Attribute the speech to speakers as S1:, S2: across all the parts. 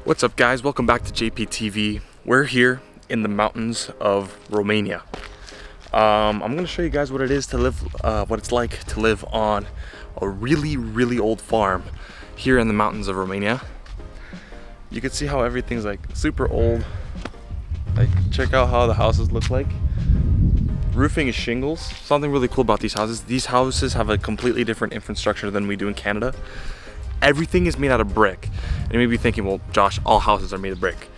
S1: What's up, guys? Welcome back to JPTV. We're here in the mountains of Romania. I'm gonna show you guys what it is to live, what it's like to live on a really old farm here in the mountains of Romania. You can see how everything's like super old. Like, check out how the houses look like. Roofing is shingles. Something really cool about these houses have a completely different infrastructure than we do in Canada. Everything is made out of brick. And you may be thinking, well, Josh, all houses are made of brick.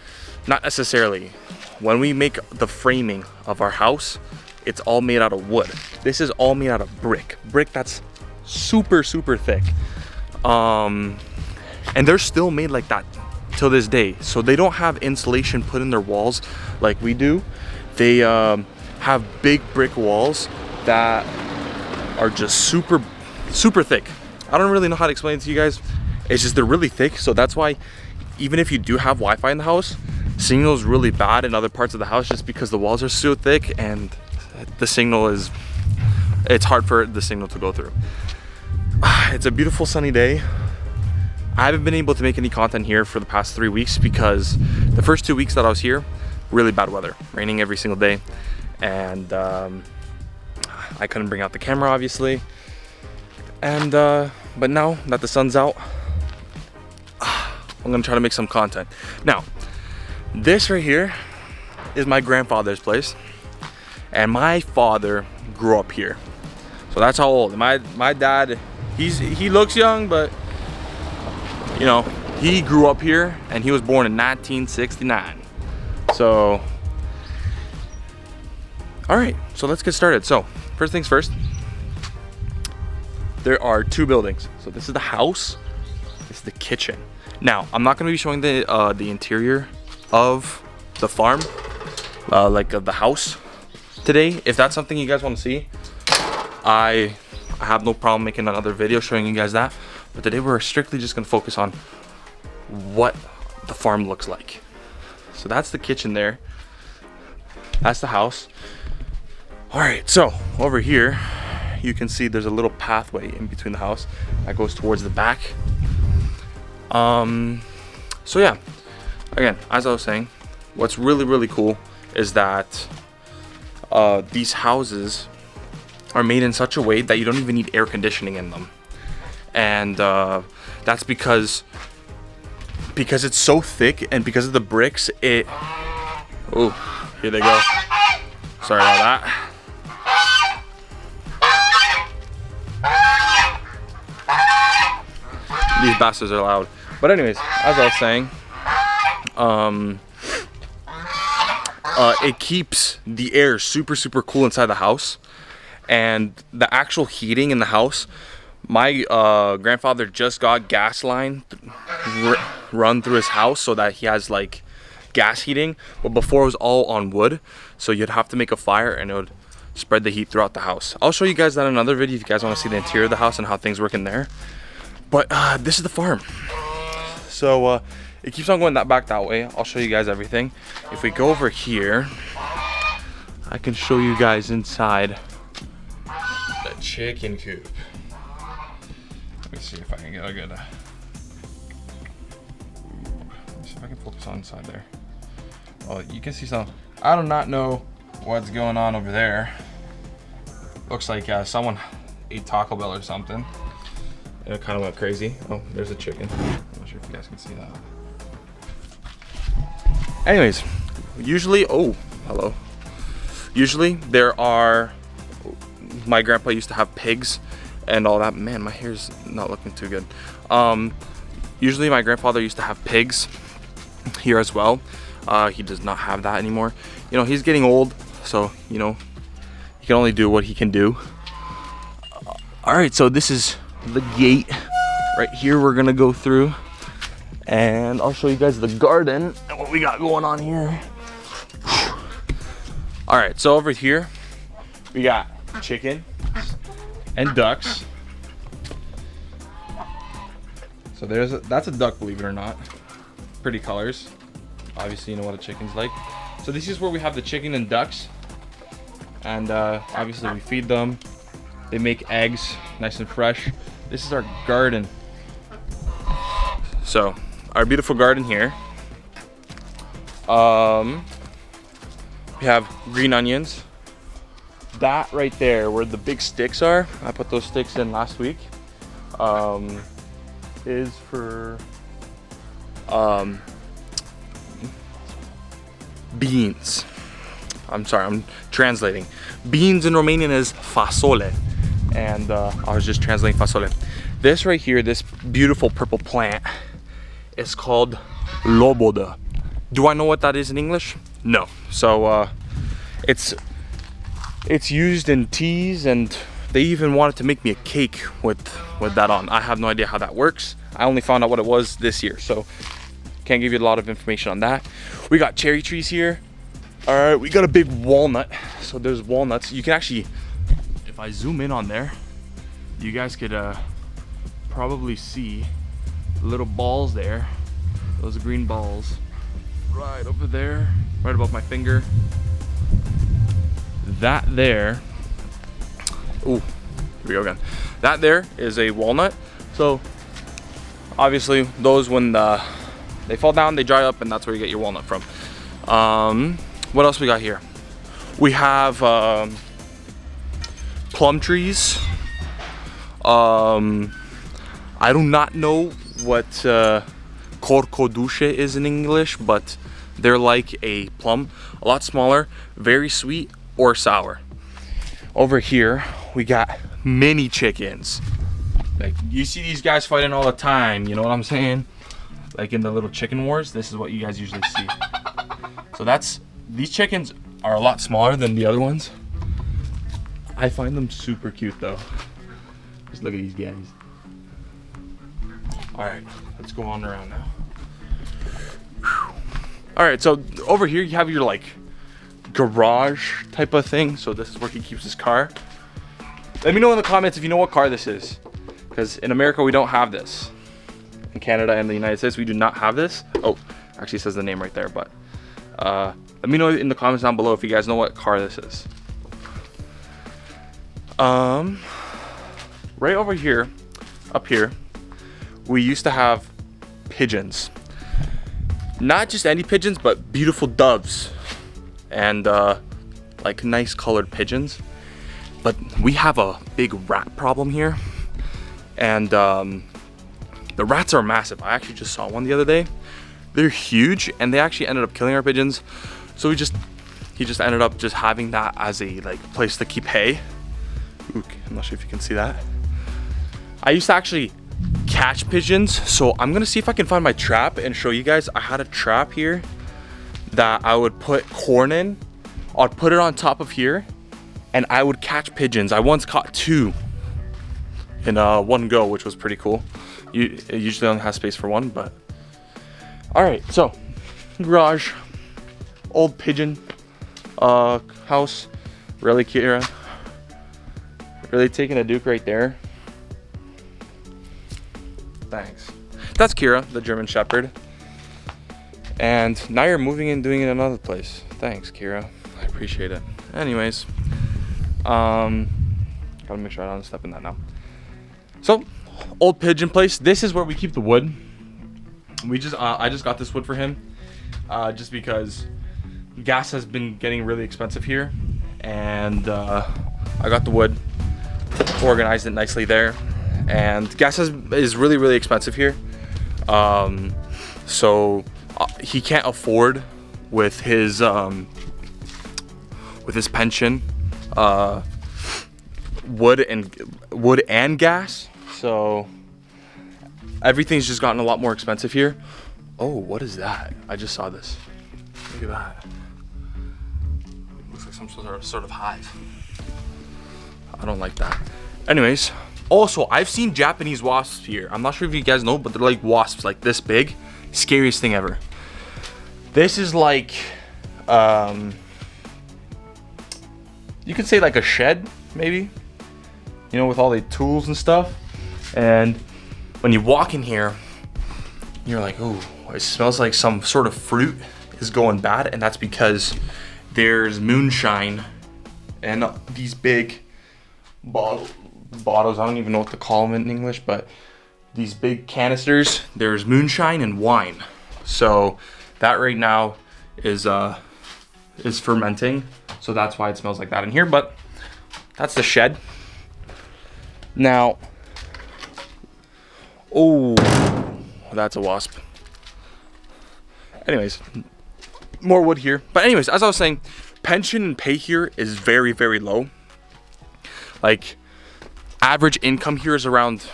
S1: Not necessarily. When we make the framing of our house, it's all made out of wood. This is all made out of brick. Brick that's super thick. And they're still made like that till this day. So they don't have insulation put in their walls like we do. They have big brick walls that are just super thick. I don't really know how to explain it to you guys. It's just they're really thick, so that's why even if you do have Wi-Fi in the house, signal is really bad in other parts of the house just because the walls are so thick and the signal is, it's hard for the signal to go through. It's a beautiful sunny day. I haven't been able to make any content here for the past 3 weeks because the first 2 weeks that I was here, really bad weather, raining every single day, and I couldn't bring out the camera obviously. And but now that the sun's out, I'm gonna try to make some content. Now, this right here is my grandfather's place, and my father grew up here, so that's how old. My dad, he looks young, but you know, he grew up here, and he was born in 1969. So, all right, so let's get started. So, first things first. There are two buildings. So this is the house, this is the kitchen. Now, I'm not gonna be showing the interior of the farm, like of the house today. If that's something you guys wanna see, I have no problem making another video showing you guys that. But today we're strictly just gonna focus on what the farm looks like. So that's the kitchen there. That's the house. All right, so over here, you can see there's a little pathway in between the house that goes towards the back. So yeah, again, as I was saying, what's really cool is that these houses are made in such a way that you don't even need air conditioning in them. And that's because it's so thick, and because of the bricks, oh, here they go. Sorry about that. These bastards are loud. But anyways, as I was saying, it keeps the air super cool inside the house. And the actual heating in the house, my grandfather just got gas line run through his house so that he has like gas heating. But before it was all on wood, so you'd have to make a fire and it would spread the heat throughout the house. I'll show you guys that in another video if you guys want to see the interior of the house and how things work in there. But this is the farm. So it keeps on going back that way. I'll show you guys everything. If we go over here, I can show you guys inside the chicken coop. Let me see if I can get a good. Let me see if I can focus on inside there. Oh, you can see some. I do not know what's going on over there. Looks like someone ate Taco Bell or something. It kind of went crazy. Oh, there's a chicken. I'm not sure if you guys can see that. Anyways, usually, oh, hello. Usually there are, my grandpa used to have pigs and all that. Man, my hair's not looking too good. Usually my grandfather used to have pigs here as well. He does not have that anymore. You know, he's getting old, so, you know, he can only do what he can do. All right, so this is the gate right here we're gonna go through, and I'll show you guys the garden and what we got going on here. All right, so over here we got chicken and ducks. So that's a duck, believe it or not. Pretty colors. Obviously, you know what a chicken's like. So this is where we have the chicken and ducks, and obviously we feed them. They make eggs nice and fresh. This is our garden. So our beautiful garden here. We have green onions. That right there, where the big sticks are, I put those sticks in last week, is for beans. I'm sorry, I'm translating. Beans in Romanian is fasole, and I was just translating fasole. This right here, this beautiful purple plant, is called loboda. Do I know what that is in English? No. So it's used in teas, and they even wanted to make me a cake with that on. I have no idea how that works. I only found out what it was this year, so can't give you a lot of information on that. We got cherry trees here. All right, we got a big walnut. So there's walnuts. You can actually, if I zoom in on there, you guys could probably see little balls there. Those green balls right over there, right above my finger. That there, ooh, here we go again. That there is a walnut. So obviously those, when they fall down, they dry up, and that's where you get your walnut from. What else we got here? We have plum trees. I do not know what corcodușe is in English, but they're like a plum, a lot smaller, very sweet or sour. Over here, we got mini chickens. Like, you see these guys fighting all the time, you know what I'm saying? Like in the little chicken wars, this is what you guys usually see. So these chickens are a lot smaller than the other ones. I find them super cute though. Just look at these guys. All right, let's go on around now. All right, so over here you have your like garage type of thing. So this is where he keeps his car. Let me know in the comments if you know what car this is, because in America we don't have this. In Canada and the United States we do not have this. Oh, actually it says the name right there, but let me know in the comments down below if you guys know what car this is. Right over here, up here, we used to have pigeons. Not just any pigeons, but beautiful doves and like nice colored pigeons. But we have a big rat problem here, and the rats are massive. I actually just saw one the other day. They're huge, and they actually ended up killing our pigeons. So he just ended up just having that as a like place to keep hay. Ooh, I'm not sure if you can see that. I used to actually catch pigeons, so I'm gonna see if I can find my trap and show you guys. I had a trap here that I would put corn in. I'd put it on top of here, and I would catch pigeons. I once caught 2 in one go, which was pretty cool. It usually only has space for 1, but all right. So garage, old pigeon house. Really, Kira? Really taking a Duke right there? Thanks. That's Kira, the German Shepherd. And now you're moving and doing it in another place. Thanks, Kira. I appreciate it. Anyways, gotta make sure I don't step in that now. So, old pigeon place. This is where we keep the wood. We just, I just got this wood for him, just because gas has been getting really expensive here, and I got the wood, organized it nicely there, and gas is really expensive here. So he can't afford with his pension wood and gas. So everything's just gotten a lot more expensive here. Oh, what is that? I just saw this. Look at that. Looks like some sort of hive. I don't like that. Anyways, also I've seen Japanese wasps here. I'm not sure if you guys know, but they're like wasps, like this big. Scariest thing ever. This is like, you could say like a shed, maybe. You know, with all the tools and stuff. And when you walk in here, you're like, ooh, it smells like some sort of fruit is going bad. And that's because there's moonshine and these big bottles. I don't even know what to call them in English, but these big canisters, there's moonshine and wine. So that right now is fermenting, so that's why it smells like that in here. But that's the shed. Now, oh, that's a wasp. Anyways, more wood here. But anyways, as I was saying, pension and pay here is very, very low. Like, average income here is around,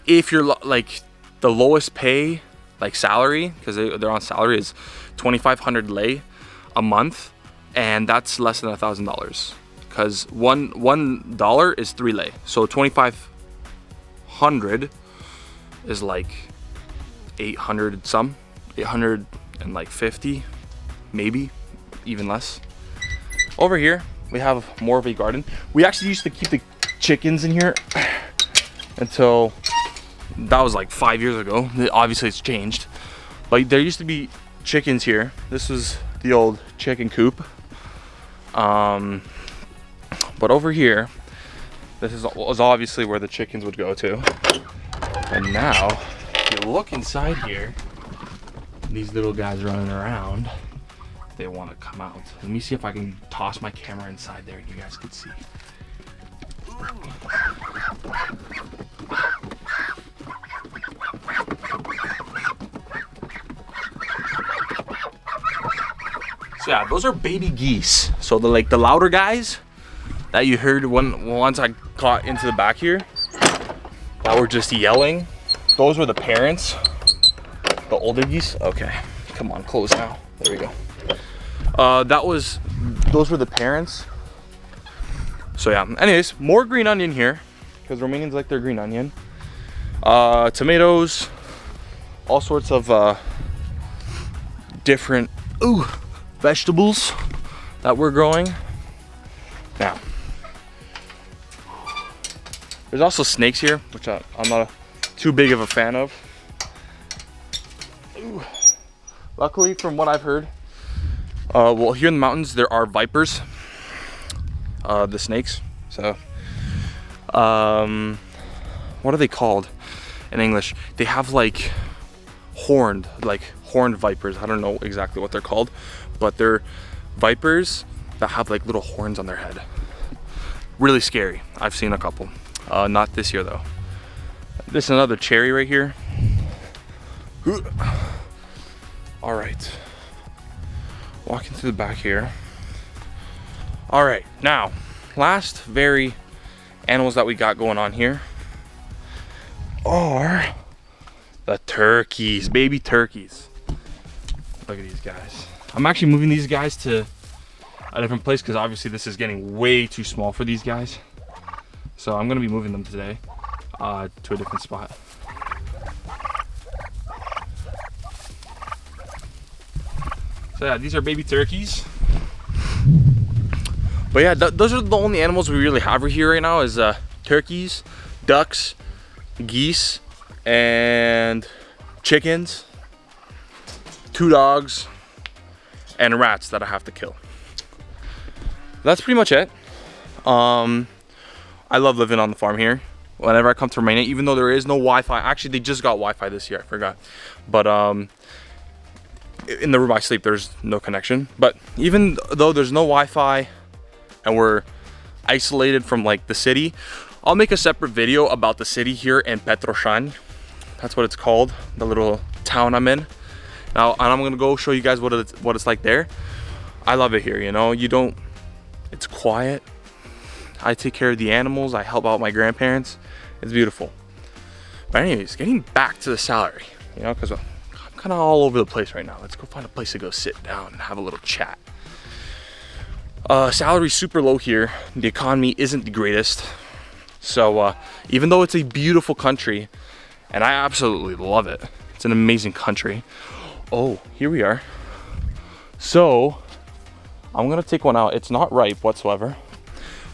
S1: if you're like the lowest pay, like salary, because they're on salary, is 2,500 lei a month, and that's less than $1,000, because $1 is 3 lei, so 2,500 is like 800 some, 850, maybe even less. Over here we have more of a garden. We actually used to keep the chickens in here until, that was like 5 years ago. Obviously it's changed, but there used to be chickens here. This was the old chicken coop. But over here, this was obviously where the chickens would go to. And now, if you look inside here, these little guys running around, they want to come out. Let me see if I can toss my camera inside there and you guys can see. So yeah, those are baby geese. So the louder guys that you heard once I got into the back here, that were just yelling, those were the parents. The older geese. Okay, come on, close now. There we go. Those were the parents. So yeah, anyways, more green onion here, because Romanians like their green onion. Tomatoes, all sorts of different vegetables that we're growing. Now, there's also snakes here, which I'm not too big of a fan of. Luckily, from what I've heard, well, here in the mountains there are vipers, the snakes. So, what are they called in English? They have like horned vipers. I don't know exactly what they're called, but they're vipers that have like little horns on their head. Really scary. I've seen a couple. Not this year though. This is another cherry right here. All right, walking through the back here. All right, now, last very animals that we got going on here are the turkeys, baby turkeys. Look at these guys. I'm actually moving these guys to a different place because obviously this is getting way too small for these guys. So I'm gonna be moving them today to a different spot. So yeah, these are baby turkeys. But yeah, those are the only animals we really have here right now is turkeys, ducks, geese, and chickens, 2 dogs, and rats that I have to kill. That's pretty much it. I love living on the farm here. Whenever I come to Romania, even though there is no Wi-Fi, actually they just got Wi-Fi this year, I forgot. But in the room I sleep, there's no connection. But even though there's no Wi-Fi and we're isolated from like the city, I'll make a separate video about the city here in Petroșani. That's what it's called, the little town I'm in. Now, and I'm gonna go show you guys what it's like there. I love it here, you know. It's quiet. I take care of the animals. I help out my grandparents. It's beautiful. But anyways, getting back to the salary, you know, because I'm kind of all over the place right now. Let's go find a place to go sit down and have a little chat. Salary's super low here. The economy isn't the greatest. So even though it's a beautiful country, and I absolutely love it, it's an amazing country. Oh, here we are. So I'm gonna take one out. It's not ripe whatsoever,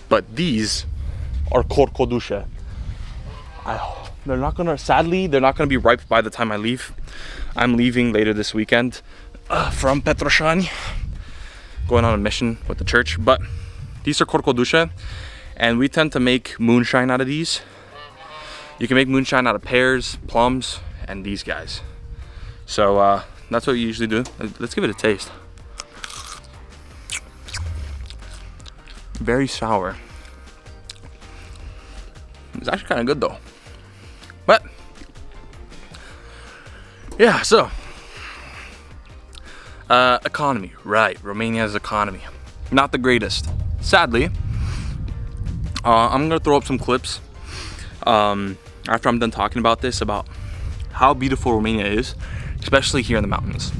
S1: but these are corcodușe. Sadly, they're not gonna be ripe by the time I leave. I'm leaving later this weekend from Petroșani, going on a mission with the church. But these are corcodușe, and we tend to make moonshine out of these. You can make moonshine out of pears, plums, and these guys. So that's what we usually do. Let's give it a taste. Very sour. It's actually kind of good though. But yeah, so economy, right? Romania's economy, not the greatest, sadly. I'm gonna throw up some clips after I'm done talking about this, about how beautiful Romania is, especially here in the mountains.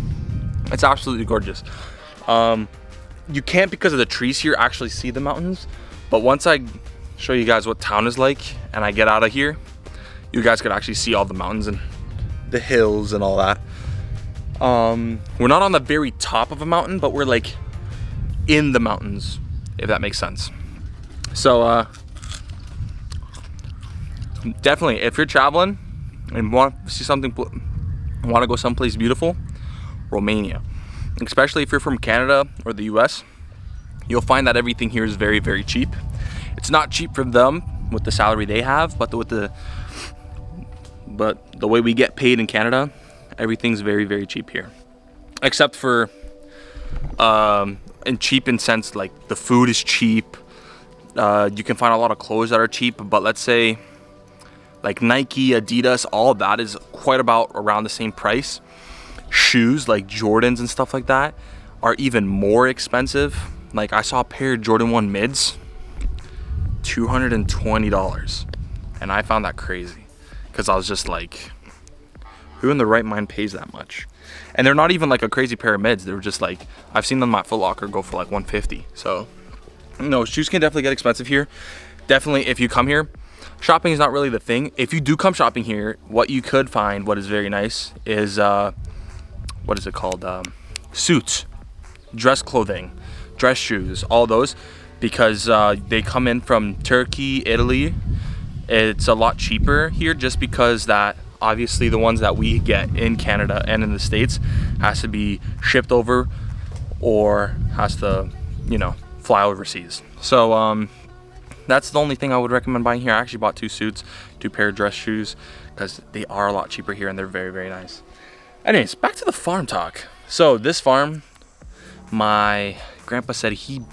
S1: It's absolutely gorgeous. You can't, because of the trees here, actually see the mountains, but once I show you guys what town is like and I get out of here, you guys could actually see all the mountains and the hills and all that. We're not on the very top of a mountain, but we're like in the mountains, if that makes sense. So definitely, if you're traveling and want to see something, want to go someplace beautiful, Romania. Especially if you're from Canada or the US, you'll find that everything here is very, very cheap. It's not cheap for them with the salary they have, but the way we get paid in Canada, everything's very, very cheap here. Except for, and cheap in sense, like the food is cheap. You can find a lot of clothes that are cheap, but let's say like Nike, Adidas, all of that is quite about around the same price. Shoes like Jordans and stuff like that are even more expensive. Like I saw a pair of Jordan 1 mids, $220, and I found that crazy because I was just like, who in the right mind pays that much? And they're not even like a crazy pair of mids. They were just like, I've seen them at Foot Locker go for like $150. So no, shoes can definitely get expensive here. Definitely, if you come here, shopping is not really the thing. If you do come shopping here, what you could find, what is very nice, is what is it called? Suits, dress clothing, dress shoes, all those, because they come in from Turkey, Italy. It's a lot cheaper here just because that obviously the ones that we get in Canada and in the States has to be shipped over or has to, you know, fly overseas. So that's the only thing I would recommend buying here. I actually bought 2 suits, 2 pair of dress shoes, because they are a lot cheaper here and they're very, very nice. Anyways, back to the farm talk. So this farm, my grandpa said him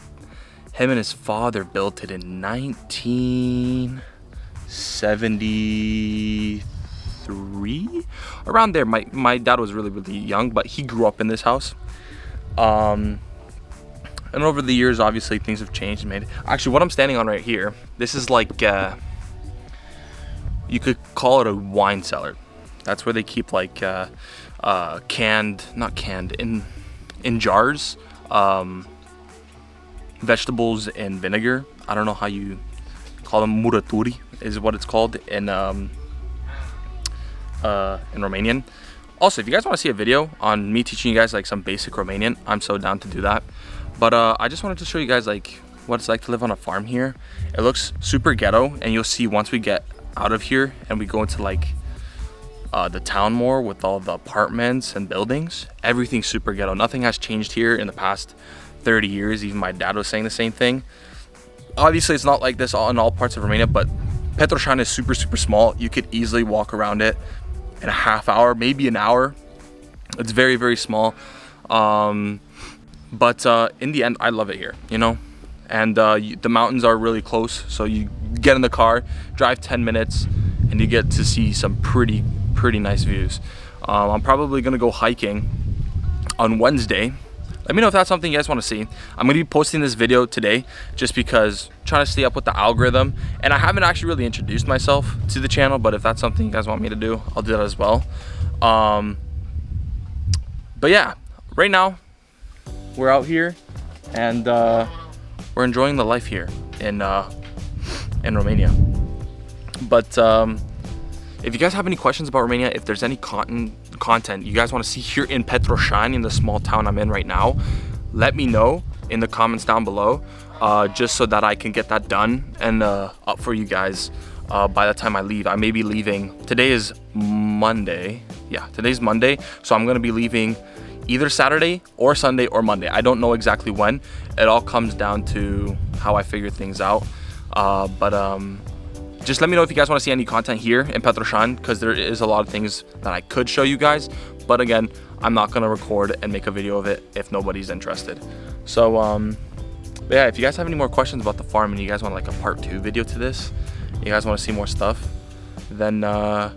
S1: and his father built it in 1973, around there. My dad was really, really young, but he grew up in this house. And over the years, obviously, things have changed and made. Actually, what I'm standing on right here, this is like, you could call it a wine cellar. That's where they keep like in jars, vegetables in vinegar. I don't know how you call them. Muraturi is what it's called in Romanian. Also, if you guys want to see a video on me teaching you guys like some basic Romanian, I'm so down to do that. But I just wanted to show you guys like what it's like to live on a farm here. It looks super ghetto, and you'll see once we get out of here and we go into like the town more with all the apartments and buildings, everything's super ghetto. Nothing has changed here in the past 30 years. Even my dad was saying the same thing. Obviously, it's not like this in all parts of Romania, but Petroșani is super, super small. You could easily walk around it in a half hour, maybe an hour. It's very, very small. But in the end, I love it here, you know? And the mountains are really close. So you get in the car, drive 10 minutes, and you get to see some pretty nice views. I'm probably gonna go hiking on Wednesday. Let me know if that's something you guys want to see. I'm gonna be posting this video today just because I'm trying to stay up with the algorithm, and I haven't actually really introduced myself to the channel, but if that's something you guys want me to do, I'll do that as well. But yeah, right now we're out here and we're enjoying the life here in Romania. But if you guys have any questions about Romania, if there's any content you guys want to see here in Petroșani, in the small town I'm in right now, let me know in the comments down below, just so that I can get that done and up for you guys by the time I leave. I may be leaving. Today is Monday. Yeah, today's Monday, so I'm gonna be leaving either Saturday or Sunday or Monday. I don't know exactly when. It all comes down to how I figure things out. Just let me know if you guys want to see any content here in Petroșani, because there is a lot of things that I could show you guys, But again, I'm not gonna record and make a video of it if nobody's interested. So but yeah, if you guys have any more questions about the farm and you guys want like a part 2 video to this, you guys want to see more stuff, then yeah.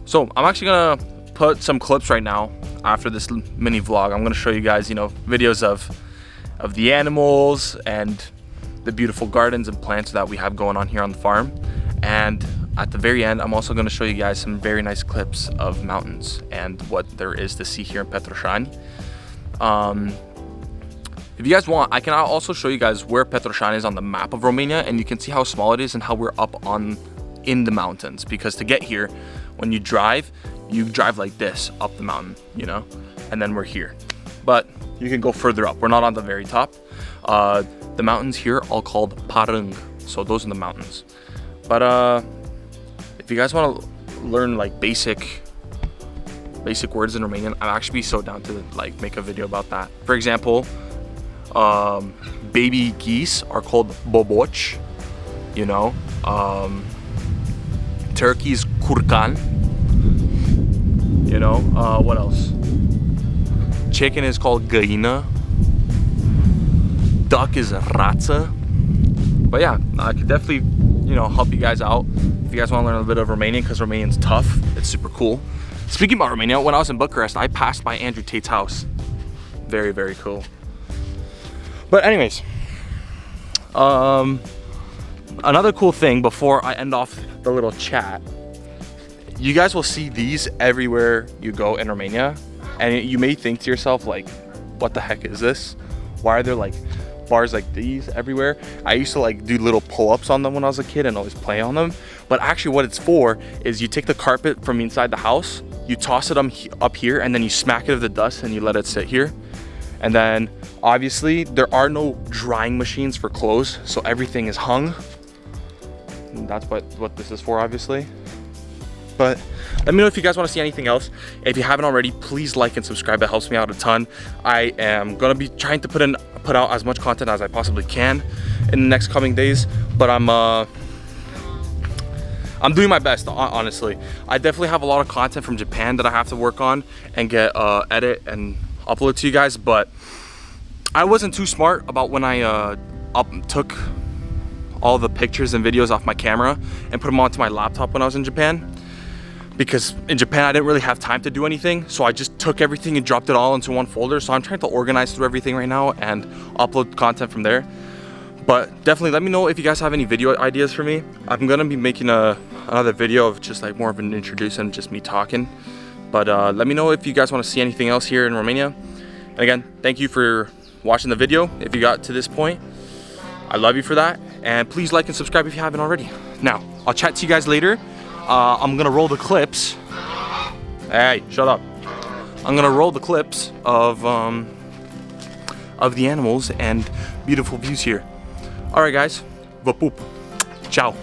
S1: So I'm actually gonna put some clips right now after this mini vlog. I'm gonna show you guys, you know, videos of the animals and the beautiful gardens and plants that we have going on here on the farm. And at the very end, I'm also gonna show you guys some very nice clips of mountains and what there is to see here in Petroșani. If you guys want, I can also show you guys where Petroșani is on the map of Romania, and you can see how small it is and how we're up in the mountains. Because to get here, when you drive like this up the mountain, you know, and then we're here. But you can go further up. We're not on the very top. The mountains here are all called Parâng, so those are the mountains. But if you guys want to learn like basic words in Romanian, I'm actually so down to like make a video about that. For example, baby geese are called boboci, you know. Turkey's curcan, you know. What else? Chicken is called găină. Duck is rață. But yeah, I could definitely, you know, help you guys out if you guys want to learn a bit of Romanian, because Romanian's tough. It's super cool. Speaking about Romania, when I was in Bucharest, I passed by Andrew Tate's house. Very, very cool. But anyways, another cool thing before I end off the little chat, you guys will see these everywhere you go in Romania, and you may think to yourself like, what the heck is this? Why are there like bars like these everywhere? I used to like do little pull-ups on them when I was a kid and always play on them. But actually what it's for is you take the carpet from inside the house, you toss it up here, and then you smack it with the dust and you let it sit here. And then obviously there are no drying machines for clothes, so everything is hung. And that's what this is for, obviously. But let me know if you guys want to see anything else. If you haven't already, please like and subscribe. It helps me out a ton. I am gonna be trying to put out as much content as I possibly can in the next coming days. But I'm doing my best, honestly. I definitely have a lot of content from Japan that I have to work on and get edit and upload to you guys. But I wasn't too smart about when I took all the pictures and videos off my camera and put them onto my laptop when I was in Japan. Because in Japan, I didn't really have time to do anything. So I just took everything and dropped it all into one folder. So I'm trying to organize through everything right now and upload content from there. But definitely let me know if you guys have any video ideas for me. I'm gonna be making another video of just like more of an introduction, just me talking. But let me know if you guys want to see anything else here in Romania. And again, thank you for watching the video. If you got to this point, I love you for that. And please like and subscribe if you haven't already. Now, I'll chat to you guys later. I'm gonna roll the clips. Hey, shut up. I'm gonna roll the clips of the animals and beautiful views here. All right, guys. Vă pup. Ciao.